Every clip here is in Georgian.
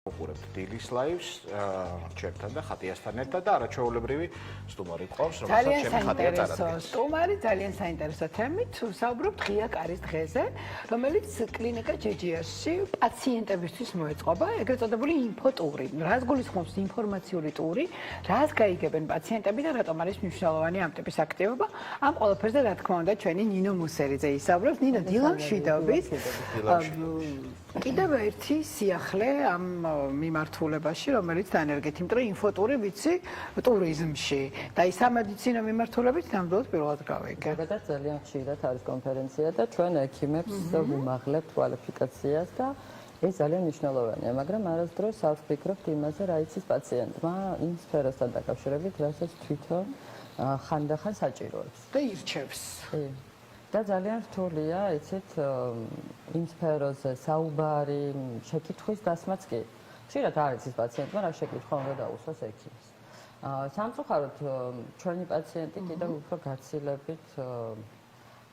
უყურებთ დილის ლაივს ჩემთან და ხატიასთან ერთად და არაჩვეულებრივი სტუმარი ყავს, რომელსაც ჩემი ხატია წარადგენს. სტუმარი ძალიან საინტერესო თემით ვსაუბრობთ ღია კარის დღეზე, რომელიც კლინიკა ჯეჯიაში პაციენტებისთვის მოეწყობა, ეგრეთ წოდებული ინფოტური. რას გულისხმობს ინფორმაციული ტური, რას გაიგებენ პაციენტები და რატომ არის მნიშვნელოვანი ამ ტიპის აქტივობა? ამ ყველაფერზე რა თქმა უნდა ჩვენი ნინო მუსერიძე ისაუბრებს. ნინო, დილამშვიდობით. კიდევ ერთი სიახლე ამ მიმართულებაში, რომელიც დაენერგეთ, იმიტომ რომ ინფოტური ვიცი ტურიზმში და ის სამედიცინო მიმართულებით ნამდვილად პირველად გავიგე. ზოგადად ძალიან ხშირად არის კონფერენცია და ჩვენ ექიმებს ვიმაღლებთ კვალიფიკაციას და ეს ძალიან მნიშვნელოვანია, მაგრამ არასდროს არ ვფიქრობთ იმაზე, რა იცის პაციენტმა იმ სფეროსთან დაკავშირებით, რასაც თვითონ ხანდახან საჭიროებს და ირჩევს. და ძალიან რთულია, იცით, იმ სფეროზე საუბარი, შეკითხვის დასმაც კი. ხშირად არ იცის პაციენტმა რა შეკითხვა უნდა დაუსვას ექიმს. სამწუხაროდ ჩვენი პაციენტი კიდევ უფრო გაცილებით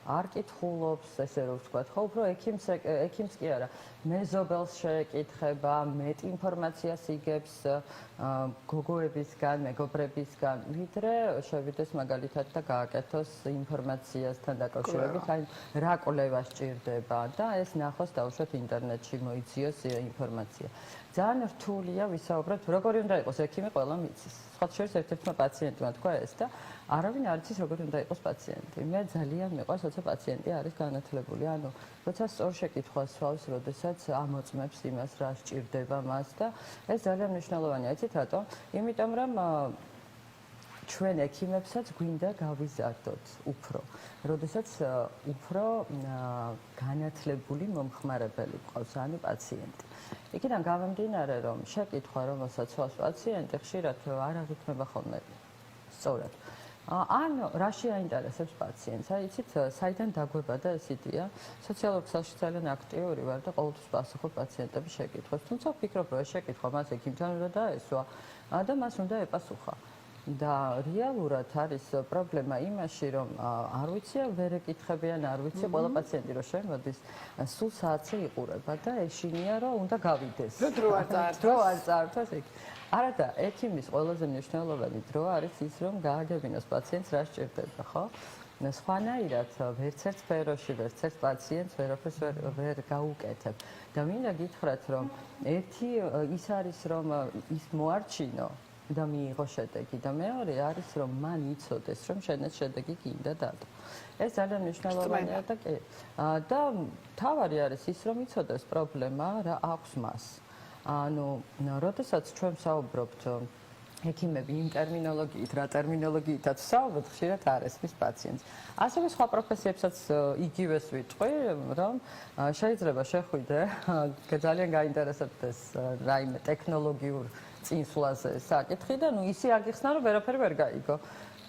არ კითხულობს, ესე რომ ვთქვათ, ხო, უფრო ექიმს კი არა, მეზობელს შეეკითხება, მეტ ინფორმაციას იგებს გოგოებისგან, მეგობრებისგან, ვიდრე შევიდეს მაგალითად და გააკეთოს ინფორმაციასთან დაკავშირებით, აი რა კვლევა სჭირდება და ეს ნახოს დავუშვათ ინტერნეტში მოიძიოს ინფორმაცია. ძალიან რთულია ვისაუბროთ, როგორი უნდა იყოს ექიმი, ყველა მიცის. სხვა შორის ერთ-ერთმა პაციენტმა თქვა ეს და არავინ არ იცის როგორი უნდა იყოს პაციენტი. მე ძალიან მიყვარს, როცა პაციენტი არის განათლებული, ანუ როცა სწორ შეკითხვას სვავს, როდესაც ამოწმებს იმას, რა სჭირდება მას და ეს ძალიან მნიშვნელოვანია, იცით რატომ? იმიტომ რომ ჩვენ ექიმებსაც გვინდა გავიზარდოთ უფრო, როდესაც უფრო განათლებული მომხმარებელი ყავს, ანუ პაციენტი. იქიდან გამომდინარე, რომ შეკითხვა, რომელსაც სვავს პაციენტი, ხშირად არ აღიქმება ხოლმე სწორად. ან რაში აინტერესებს პაციენტს? აი, იცით, საიდან დაგვებადა ეს იდეა? სოციალურ ქსელში ძალიან აქტიური ვარ და ყოველთვის ვასახობ პაციენტების შეკითხვებს. თუმცა ვფიქრობ, რომ ეს შეკითხვა მას ექიმთან უნდა დაესვა და მას უნდა ეპასუხა. და რეალურად არის პრობლემა იმაში, რომ არ ვიცი, ვერ ეკითხებიან, არ ვიცი, ყველა პაციენტი რო შემოდის, სულ საათზე იყურება და ეშინია, რომ უნდა გავიდეს. დრო არ წაართვას ეგ. არადა, ექიმის ყველაზე მნიშვნელოვანი დრო არის ის, რომ გააგებინოს პაციენტს რა სჭირდება, ხო? სხვანაირად ვერც ერთ სფეროში, ვერც ერთ პაციენტს ვერაფერს ვერ გაუკეთებ. და მინდა გითხრათ, რომ ერთი ის არის, რომ ის მოარჩინო და მიიღო შედეგი და მეორე არის რომ მან იცოდეს რომ შენაც შედეგი გინდა დადო. ეს ძალიან მნიშვნელოვანია და კი. და თავარი არის ის რომ იცოდეს პრობლემა რა აქვს მას. ანუ როდესაც ჩვენ საუბრობთ ექიმები იმ ტერმინოლოგიით, რა ტერმინოლოგიითაც საუბრობთ, ხშირად არ ესმის პაციენტს. ასევე სხვა პროფესიებსაც იგივეს ვიტყვი, რომ შეიძლება შეხვიდე, ძალიან გაინტერესებდეს რაიმე ტექნოლოგიურ წინსვლაზე საკითხი და ნუ ისე აგიხსნა, რომ ვერაფერი ვერ გაიგო.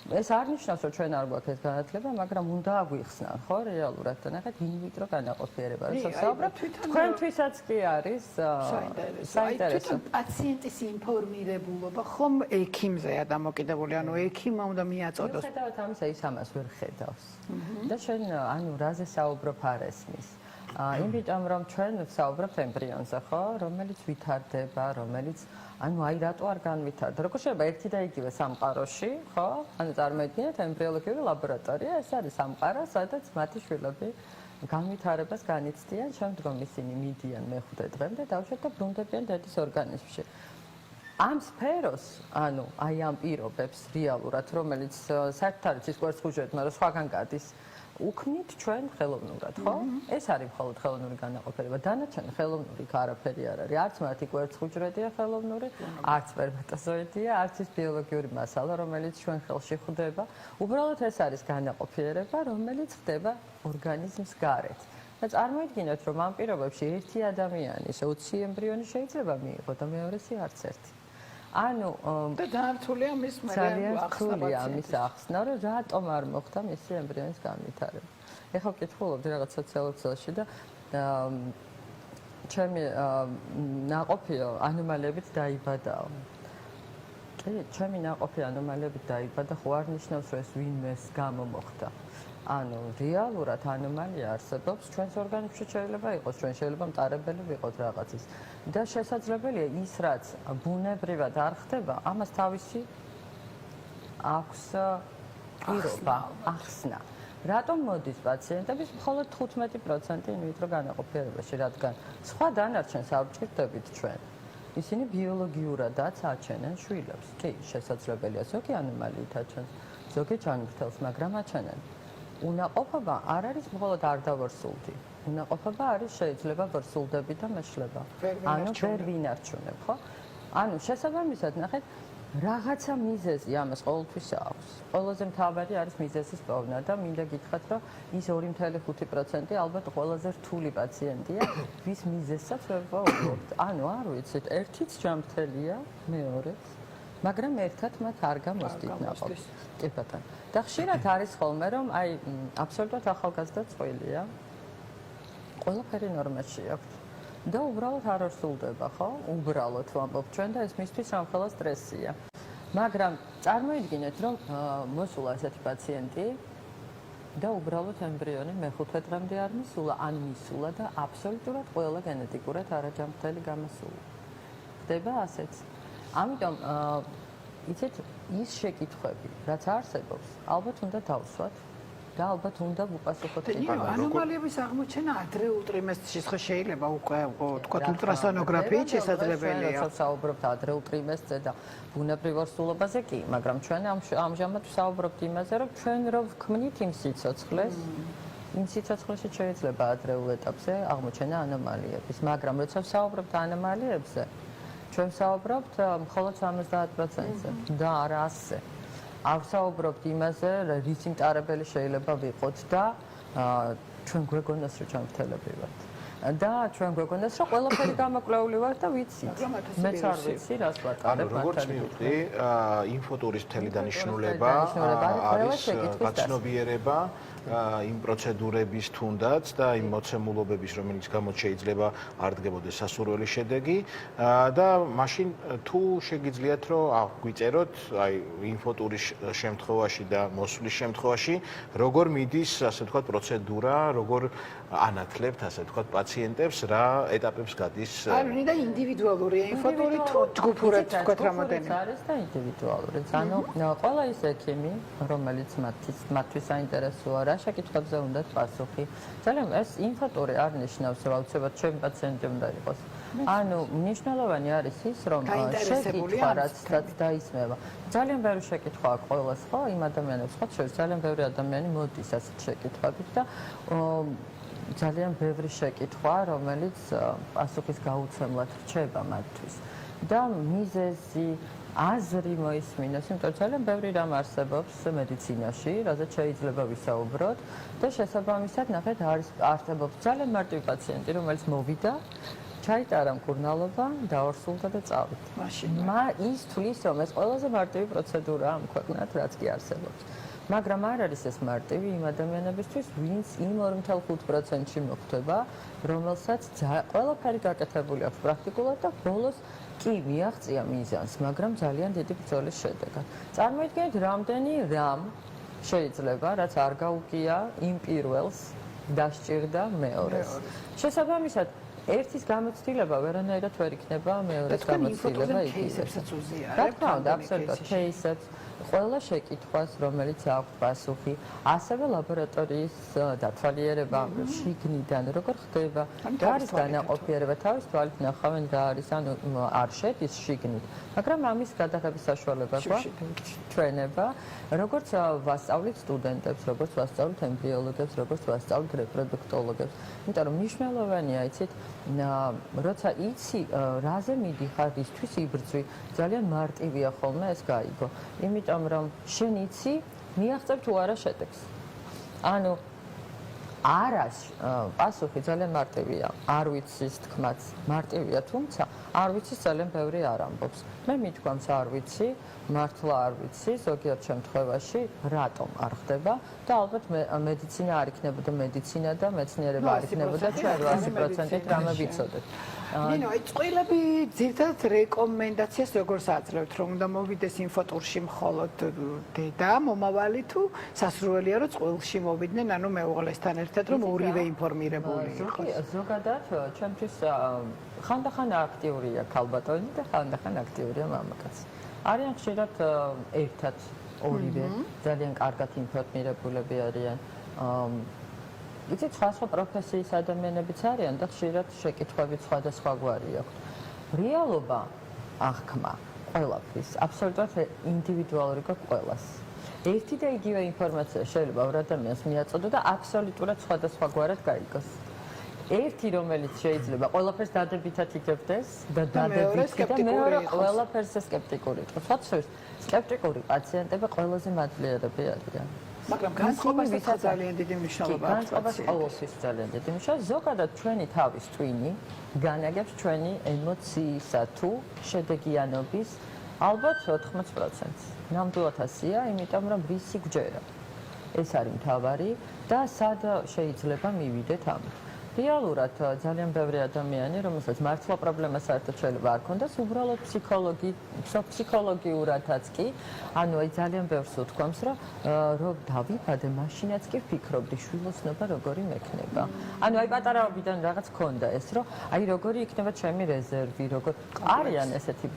ეს არ ნიშნავს, რომ ჩვენ არ გვაქვს ეს განათლება, მაგრამ უნდა აგვიხსნან, ხო, რეალურად და ნახეთ ინვიტრო განაყოფიერება, როცა საუბრობთ, თქვენთვისაც კი არის საინტერესო. პაციენტის ინფორმირებულობა ხომ ექიმზეა დამოკიდებული, ანუ ექიმმა უნდა მიაწოდოს. მიუხედავად ამისა, ის ამას ვერ ხედავს. და ჩვენ ანუ რაზე საუბრობ არ ესმის. იმიტომ რომ ჩვენ ვსაუბრობთ ემბრიონზე, ხო, რომელიც ვითარდება, რომელიც ანუ აი რატო არ განვითარდა? როგორ შეიძლება ერთი და იგივე სამყაროში, ხო? ანუ წარმოიდგინეთ ემბრიოლოგიური ლაბორატორია, ეს არის სამყარო, სადაც მათი შვილები განვითარებას განიცდიან, შემდგომ ისინი მიდიან მეხუთე დღემდე დავუშვათ და ბრუნდებიან დედის ორგანიზმში. ამ სფეროს, ანუ აი ამ პირობებს რეალურად, რომელიც საერთოდ არ იცის კვერცხუჯრედ, მაგრამ სხვაგან გადის, უქმნით ჩვენ ხელოვნურად, ხო? ეს არის მხოლოდ ხელოვნური განაყოფიერება. დანარჩენი ხელოვნური არაფერი არ არის. არც მათი კვერცხუჯრედია ხელოვნური, არც სპერმატოზოიდია, არც ის ბიოლოგიური მასალა, რომელიც ჩვენ ხელში ხვდება. უბრალოდ ეს არის განაყოფიერება, რომელიც ხდება ორგანიზმის გარეთ. და წარმოიდგინეთ, რომ ამ პირობებში ერთი ადამიანი, 20 ემბრიონი შეიძლება მიიღო და მეორესი არც ერთი. ანუ და დაართულია მის ძალიან რთულია ამის ახსნა, რომ რატომ არ მოხდა მისი ემბრიონის განვითარება. ეხლა ვკითხულობდი რაღაც სოციალურ ქსელში და ჩემი ნაყოფიო ანომალიებით დაიბადაო. კი, ჩემი ნაყოფი ანომალიებით დაიბადა, ხო არ ნიშნავს, რომ ეს ვინმეს გამო მოხდა. ანუ რეალურად ანომალია არსებობს ჩვენს ორგანიზმში შეიძლება იყოს, ჩვენ შეიძლება მტარებელი ვიყოთ რაღაცის და შესაძლებელია ის რაც ბუნებრივად არ ხდება, ამას თავისი აქვს პირობა, ახსნა. რატომ მოდის პაციენტების მხოლოდ 15% ინვიტრო განაყოფიერებაში, რადგან სხვა დანარჩენს ავჭირდებით ჩვენ. ისინი ბიოლოგიურადაც აჩენენ შვილებს. კი, შესაძლებელია ზოგი ანომალიით აჩენს, ზოგი ჯანმრთელს, მაგრამ აჩენენ. უნაყოფობა არ არის მხოლოდ არ დავორსულდი. უნაყოფობა არის შეიძლება ვორსულდები და მეშლება. ანუ ვერ ვინარჩუნებ, ხო? ანუ შესაბამისად ნახეთ რაღაცა მიზეზი ამას ყოველთვის აქვს. ყველაზე მთავარი არის მიზეზის პოვნა და მინდა გითხრათ, რომ ის 2.5% ალბათ ყველაზე რთული პაციენტია, ვის მიზეზსაც ვერ ვაუბრობთ. ანუ არ ვიცით, ერთიც ჯანმრთელია, მეორეც, მაგრამ ერთად მათ არ გამოსდით ნაყოფს. კი ბატონო. და ხშირად არის ხოლმე, რომ აი აბსოლუტურად ახალგაზრდა წყვილია. ყველაფერი ნორმაში აქვს. და უბრალოდ არ არსულდება, ხო? უბრალოდ ვამბობ ჩვენ და ეს მისთვის სამხელა სტრესია. მაგრამ წარმოიდგინეთ, რომ მოსულა ესეთი პაციენტი და უბრალოდ ემბრიონი მეხუთე დღემდე არ მისულა, ან მისულა და აბსოლუტურად ყველა გენეტიკურად არაჯანმრთელი გამოსულა. ხდება ასეც. ამიტომ იცით, ის შეკითხვები, რაც არსებობს, ალბათ უნდა დავსვათ და ალბათ უნდა ვუპასუხოთ. ანომალიების აღმოჩენა ადრეულ ტრიმესტრში ხო შეიძლება უკვე თქვა ულტრასონოგრაფიით შესაძლებელია. როცა საუბრობთ ადრეულ ტრიმესტრზე და ბუნებრივ ორსულობაზე კი, მაგრამ ჩვენ ამჟამად ვსაუბრობთ იმაზე, რომ ჩვენ რო ვქმნით იმ სიცოცხლეს, იმ სიცოცხლეში შეიძლება ადრეულ ეტაპზე აღმოჩენა ანომალიების, მაგრამ როცა ვსაუბრობთ ანომალიებზე, ჩვენ ვსაუბრობთ მხოლოდ 70%-ზე და არა 100%-ზე. ავსაუბრობთ იმაზე, რისი მტარებელი შეიძლება ვიყოთ და ჩვენ გვეგონოს რომ ჯანმრთელები ვართ. და ჩვენ გვეგონოს რომ ყველაფერი გამოკვლეული ვართ და ვიცით. მეც არ ვიცი რას ვატარებ. როგორც მივხვდი, ინფოტურის მთელი დანიშნულება არის გაცნობიერება იმ პროცედურების თუნდაც და იმ მოცემულობების, რომელიც გამოც შეიძლება არ დგებოდეს სასურველი შედეგი და მაშინ თუ შეგიძლიათ რომ გვიწეროთ აი ინფოტურის შემთხვევაში და მოსვლის შემთხვევაში როგორ მიდის ასე ვთქვათ პროცედურა, როგორ ანათლებთ ასე ვთქვათ პაციენტებს რა ეტაპებს გადის. ანუ ნიდა ინდივიდუალურია ინფოტური თუ ჯგუფურად ვთქვათ რამოდენი. არის და ინდივიდუალური. ანუ ყველა ის ექიმი, რომელიც მათთვის საინტერესოა რა შეკითხვებზე უნდათ პასუხი. ძალიან ეს ინფოტური არ ნიშნავს რომ აუცილებლად ჩემი პაციენტი უნდა იყოს. ანუ მნიშვნელოვანი არის ის რომ შეკითხვა რაც დაისმევა. ძალიან ბევრი შეკითხვა აქვს ყოველას ხო იმ ადამიანებს ხო ძალიან ბევრი ადამიანი მოდის ასეთ შეკითხვებით და ძალიან ბევრი შეკითხვა რომელიც პასუხის გაუცემლად რჩება მათთვის. და მიზეზი აზრი მოისმინოს, იმიტომ რომ ძალიან ბევრი რამ არსებობს მედიცინაში, რაზეც შეიძლება ვისაუბროთ და შესაბამისად ნახეთ არსებობს ძალიან მარტივი პაციენტი, რომელიც მოვიდა, ჩაიტარა მკურნალობა, დაორსულდა და წავიდა. ის თulis რომ ეს ყველაზე მარტივი პროცედურაა ამ ქვეყნად, რაც კი არსებობს. მაგრამ არ არის ეს მარტივი იმ ადამიანებისთვის, ვინც იმ 2.5%-ში მოხვდება, რომელსაც ყველაფერი გაკეთებული აქვს პრაქტიკულად და ბოლოს კი მიაღწია მიზანს, მაგრამ ძალიან დიდი ბრძოლის შედეგად. წარმოიდგინეთ, რამდენი რამ შეიძლება, რაც არ გაუგია იმ პირველს დასჭირდა მეორეს. შესაბამისად, ერთის გამოცდილება ვერანაირად ვერ იქნება მეორეს გამოცდილება იგივე. რა თქმა უნდა, აბსოლუტურად кейსებს ყველა შეკითხვას, რომელიც აქვს პასუხი, ასევე ლაბორატორიის დათვალიერება შიგნიდან როგორ ხდება, რა არის განაყოფიერება, თავის თვალით ნახავენ რა არის, ანუ არ შედის შიგნით, მაგრამ ამის გადაღების საშუალება გვაქვს, ჩვენება, როგორც ვასწავლით სტუდენტებს, როგორც ვასწავლით ემბრიოლოგებს, როგორც ვასწავლით რეპროდუქტოლოგებს, იმიტომ რომ მნიშვნელოვანია, იცით, როცა იცი რაზე მიდიხარ, ისთვის იბრძვი, ძალიან მარტივია ხოლმე ეს გაიგო. იმიტომ რომ შენ იცი, მიაღწევ თუ არა შედეგს. ანუ არას პასუხი ძალიან მარტივია. არ ვიცის თქმაც მარტივია, თუმცა არ ვიცის ძალიან ბევრი არ ამბობს. მე მithქვამს არ ვიცი, მართლა არ ვიცი, ზოგიერთ შემთხვევაში რატომ არ ხდება და ალბათ მედიცინა არ იქნებოდა მედიცინა და მეცნიერება არ იქნებოდა ჩვენ 100%-ით რამე ვიცოდეთ. ნინო, აი წყვილები ძირითადად რეკომენდაციას როგორ აძლევთ, რომ უნდა მოვიდეს ინფოტურში მხოლოდ დედა, მომავალი თუ სასურველია რომ წყვილში მოვიდნენ, ანუ მეუღლესთან ერთად რომ ორივე ინფორმირებული იყოს. ზოგადად ჩემთვის ხანდახან აქტიურია ქალბატონი და ხანდახან აქტიურია მამაკაცი. არიან ხშირად ერთად ორივე ძალიან კარგად ინფორმირებულები არიან. იცით, სხვა პროფესიის ადამიანებიც არიან და ხშირად შეკითხვები სხვადასხვაგვარი აქვს. რეალობა აღქმა ყველაფრის, აბსოლუტურად ინდივიდუალური გვაქვს ყველას. ერთი და იგივე ინფორმაცია შეიძლება ორ ადამიანს მიაწოდო და აბსოლუტურად სხვადასხვაგვარად გაიგოს. ერთი რომელიც შეიძლება ყველაფერს დადებითად იგებდეს და დადებითი და მეორე ყველაფერზე სკეპტიკური იყოს. სხვა შორის სკეპტიკური პაციენტები ყველაზე მადლიერები არიან. მაგრამ განწყობასაც ძალიან დიდი მნიშვნელობა აქვს. განწყობას ყოველთვის ძალიან დიდი მნიშვნელობა. ზოგადად ჩვენი თავის ტვინი განაგებს ჩვენი ემოციისა თუ შედეგიანობის ალბათ 80%. ნამდვილად ასია, იმიტომ რომ რისი გვჯერა. ეს არის მთავარი და სად შეიძლება მივიდეთ ამით. რეალურად ძალიან ბევრი ადამიანი, რომელსაც მართლა პრობლემა საერთოდ შეიძლება არ ქონდეს, უბრალოდ ფსიქოლოგიურადაც კი, ანუ აი ძალიან ბევრს უთქვამს, რომ დავიბადე, მაშინაც კი ვფიქრობდი, შვილოსნობა როგორი მექნება. ანუ აი პატარაობიდან რაღაც ქონდა ეს, რომ აი როგორი იქნება ჩემი რეზერვი, არიან ესეთი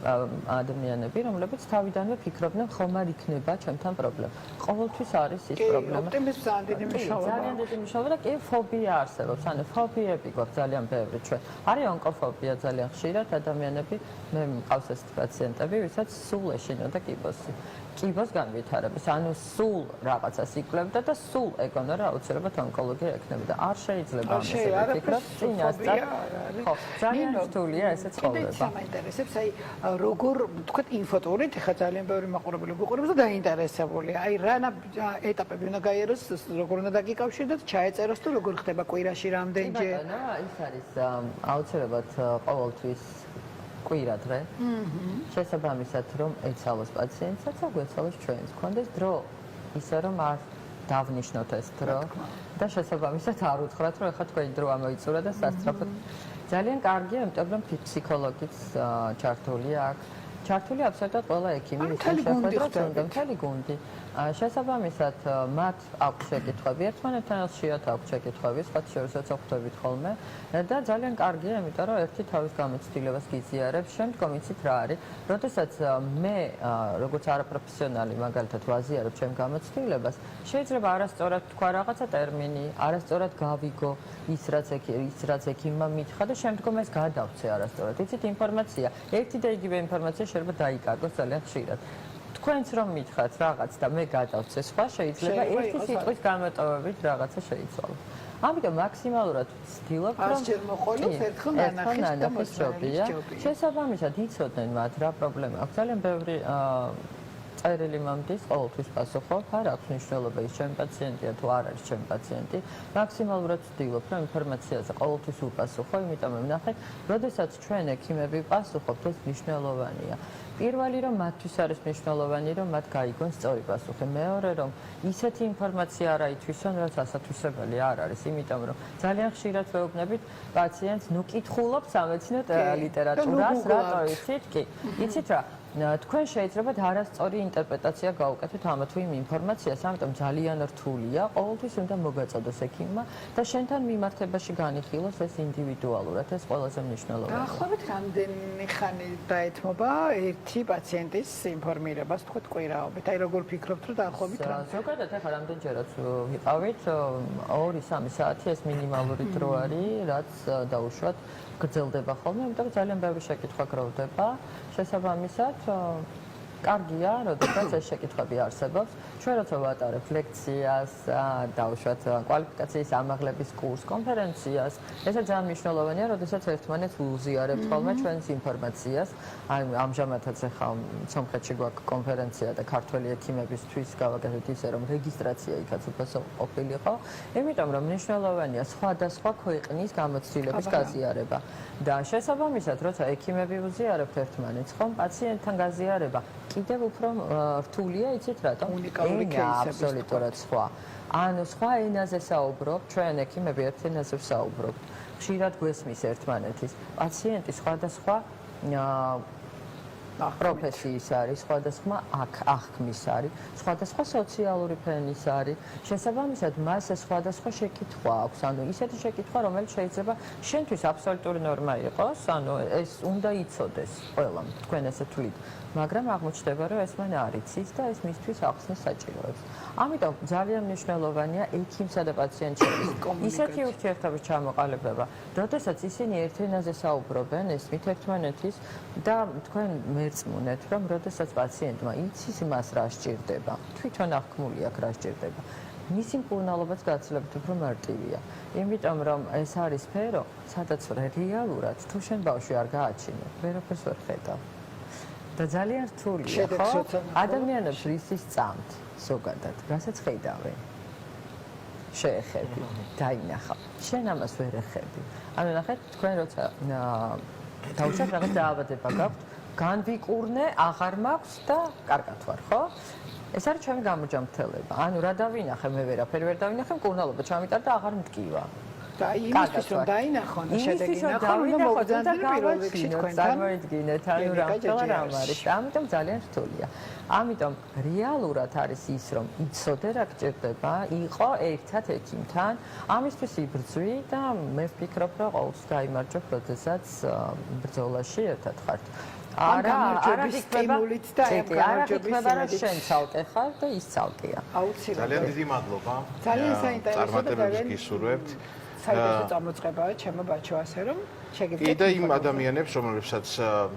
ადამიანები, რომლებიც თავიდანვე ფიქრობდნენ, ხომ არ იქნება ჩემთან პრობლემა. ყოველთვის არის ის პრობლემა. ოპტიმიზმს ძალიან დიდი მნიშვნელობა. ძალიან დიდი მნიშვნელობა და კი ფობია არსებობს, ანუ ფობიები გვაქვს ძალიან ბევრი ჩვენ. არის ონკოფობია ძალიან ხშირად ადამიანები, მე მყავს ესეთი პაციენტები, ვისაც სულ ეშინა და კიბოსი. კიბოს განვითარების, ანუ სულ რაღაცას იკვლევდა და სულ ეგონა რა აუცილებლად ონკოლოგია ექნება და არ შეიძლება ამას ეკითხოს წინასწარ. ხო, ძალიან რთულია ესე ცხოვრება. კიდე საინტერესებს, აი როგორ თქვა ინფოტურით, ხა ძალიან ბევრი მაყურებელი გვიყურებს და დაინტერესებულია. აი რა ეტაპები უნდა გაიაროს, როგორ უნდა დაგიკავშირდეთ, ჩაეწეროს თუ როგორ ხდება კვირაში რამდენჯერ? ის არის აუცილებლად ყოველთვის კვირა დღე. შესაბამისად რომ ეცალოს პაციენტსაც და გვეცალოს ჩვენს. გქონდეს დრო ისე რომ არ დავნიშნოთ ეს დრო და შესაბამისად არ უთხრათ რომ ეხლა თქვენი დრო ამოიწურა და სასწრაფოდ ძალიან კარგია, იმიტომ რომ ფსიქოლოგიც ჩართულია აქ. ჩართულია აბსოლუტურად ყველა ექიმი, მთელი გუნდი. შესაბამისად მათ აქვს შეკითხვები, ერთმანეთთან ხშირად აქვს შეკითხვები, სხვა შორისაც ხვდებით ხოლმე და ძალიან კარგია, იმიტომ რომ ერთი თავის გამოცდილებას გიზიარებს, შემდგომ იცით რა არის, როდესაც მე როგორც არაპროფესიონალი მაგალითად ვაზიარებ ჩემ გამოცდილებას, შეიძლება არასწორად თქვა რაღაცა ტერმინი, არასწორად გავიგო ის რაც ექიმმა მითხრა და შემდგომ ეს გადავცე არასწორად. იცით, ინფორმაცია, ერთი და იგივე ინფორმაცია შეიძლება დაიკარგოს ძალიან ხშირად. თქვენც რომ მითხრათ რაღაც და მე გადავცე სხვა, შეიძლება ერთი სიტყვის გამოტოვებით რაღაცა შეიცვალო. ამიტომ მაქსიმალურად ვცდილობ, რომ ერთხელ ნანახის ჯობია. შესაბამისად იცოდნენ მათ რა პრობლემა აქვს. ძალიან ბევრი წერილი მომდის, ყოველთვის პასუხობ, არ აქვს მნიშვნელობა ის ჩემი პაციენტია თუ არ არის ჩემი პაციენტი. მაქსიმალურად ვცდილობ, რომ ინფორმაციაზე ყოველთვის ვუპასუხო, იმიტომ რომ ნახეთ, როდესაც ჩვენ ექიმები ვპასუხობთ, ეს მნიშვნელოვანია. პირველი რომ მათთვის არის მნიშვნელოვანი, რომ მათ გაიგონ სწორი პასუხი. მეორე რომ ისეთი ინფორმაცია არ აითვისონ, რაც ასათვისებელი არ არის, იმიტომ რომ ძალიან ხშირად ვეუბნებით პაციენტს, ნუ კითხულობ სამეცნიერო ლიტერატურას, რატო იცით კი? იცით რა? თქვენ შეიძლებათ არასწორი ინტერპრეტაცია გაუკეთოთ ამა თუ იმ ინფორმაციას, ამიტომ ძალიან რთულია, ყოველთვის უნდა მოგაწოდოს ექიმმა და შენთან მიმართებაში განიხილოს ეს ინდივიდუალურად, ეს ყველაზე მნიშვნელოვანია. დაახლოებით რამდენი ხანი დაეთმობა ერთი პაციენტის ინფორმირებას, თქვა კვირაობით? აი როგორ ფიქრობთ, რომ დაახლოებით რა? ზოგადად ახლა რამდენჯერაც ვიყავით, 2-3 საათი ეს მინიმალური დრო არის, რაც დაუშვათ გრძელდება ხოლმე, იმიტომ რომ ძალიან ბევრი შეკითხვა გროვდება. შესაბამისად, კარგია, როდესაც ეს შეკითხვები არსებობს. ჩვენ როცა ვატარებთ ლექციას, დაუშვათ კვალიფიკაციის ამაღლების კურსს, კონფერენციას, ესეც ძალიან მნიშვნელოვანია, როდესაც ერთმანეთს ვუზიარებთ ხოლმე ჩვენს ინფორმაციას. აი ამჟამადაც ახლა სომხეთში გვაქვს კონფერენცია და ქართველი ექიმებისთვის გავაკეთეთ ისე, რომ რეგისტრაცია იქაც უფასო ყოფილიყო. იმიტომ რომ მნიშვნელოვანია სხვადასხვა ქვეყნის გამოცდილების გაზიარება. და შესაბამისად, როცა ექიმები ვუზიარებთ ერთმანეთს, ხომ პაციენტთან გაზიარება კიდევ უფრო რთულია, იცით რატომ? ენა აბსოლუტურად სხვა. ანუ სხვა ენაზე საუბრობ, ჩვენ ექიმები ერთ ენაზე ვსაუბრობთ. ხშირად გვესმის ერთმანეთის. პაციენტი სხვადასხვა პროფესიის არის, სხვადასხვა აღქმის არის, სხვადასხვა სოციალური ფენის არის. შესაბამისად, მას სხვადასხვა შეკითხვა აქვს. ანუ ისეთი შეკითხვა, რომელიც შეიძლება შენთვის აბსოლუტური ნორმა იყოს, ანუ ეს უნდა იცოდეს ყველამ, თქვენ ესე თვლით. მაგრამ აღმოჩნდება, რომ ეს მან არ იცის და ეს მისთვის ახსნის საჭიროებს. ამიტომ ძალიან მნიშვნელოვანია ექიმსა და პაციენტს შორის ისეთი ურთიერთობის ჩამოყალიბება, როდესაც ისინი ერთ ენაზე საუბრობენ, ესმით ერთმანეთის და თქვენ მერწმუნეთ, რომ როდესაც პაციენტმა იცის მას რა სჭირდება, თვითონ აღქმული აქვს რა სჭირდება, მისი მკურნალობაც გაცილებით უფრო მარტივია. იმიტომ რომ ეს არის სფერო, სადაც რეალურად თუ შენ ბავშვი არ გააჩინე, ვერაფერს ვერ ხედავ. და ძალიან რთულია, ხო? ადამიანებს რისის წამთ ზოგადად, რასაც ხედავენ. შეეხები, დაინახა. შენ ამას ვერ ეხები. ანუ ნახეთ, თქვენ როცა დავუშვათ რაღაც დაავადება გაქვთ, განვიკურნე, აღარ მაქვს და კარგად ვარ, ხო? ეს არის ჩემი გამოჯამრთელება. ანუ რა დავინახე, მე ვერაფერი ვერ დავინახე, მკურნალობა ჩამიტარდა, აღარ მტკივა. და იმისთვის რომ დაინახონ და შედეგი ნახონ, უნდა მოგზაურობდნენ პირველ რიგში თქვენთან. წარმოიდგინეთ, ანუ რა არის. ამიტომ ძალიან რთულია. ამიტომ რეალურად არის ის, რომ იცოდე რა გჭირდება, იყო ერთად ექიმთან, ამისთვის იბრძვი და მე ვფიქრობ, რომ ყოველთვის გაიმარჯვებ, როდესაც ბრძოლაში ერთად ხართ. გამარჯვების სტიმულით და გამარჯვების იმედით. შენ ცალკე ხარ და ის ცალკეა. აუცილებლად. ძალიან დიდი მადლობა. ძალიან საინტერესო და წარმატებებს გისურვებთ. საინტერესო წამოწყებაა ჩემო ბაჩო ასე რომ შეგიძლიათ. და იმ ადამიანებს, რომლებსაც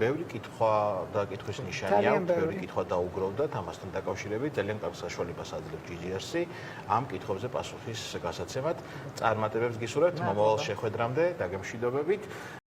ბევრი კითხვა და კითხვის ნიშანი აქვს, ბევრი კითხვა დაუგროვდათ, ამასთან დაკავშირებით ძალიან კარგ საშუალებას აძლევს GGRC ამ კითხვებზე პასუხის გასაცემად. წარმატებებს გისურვებთ მომავალ შეხვედრამდე, დაგემშვიდობებით.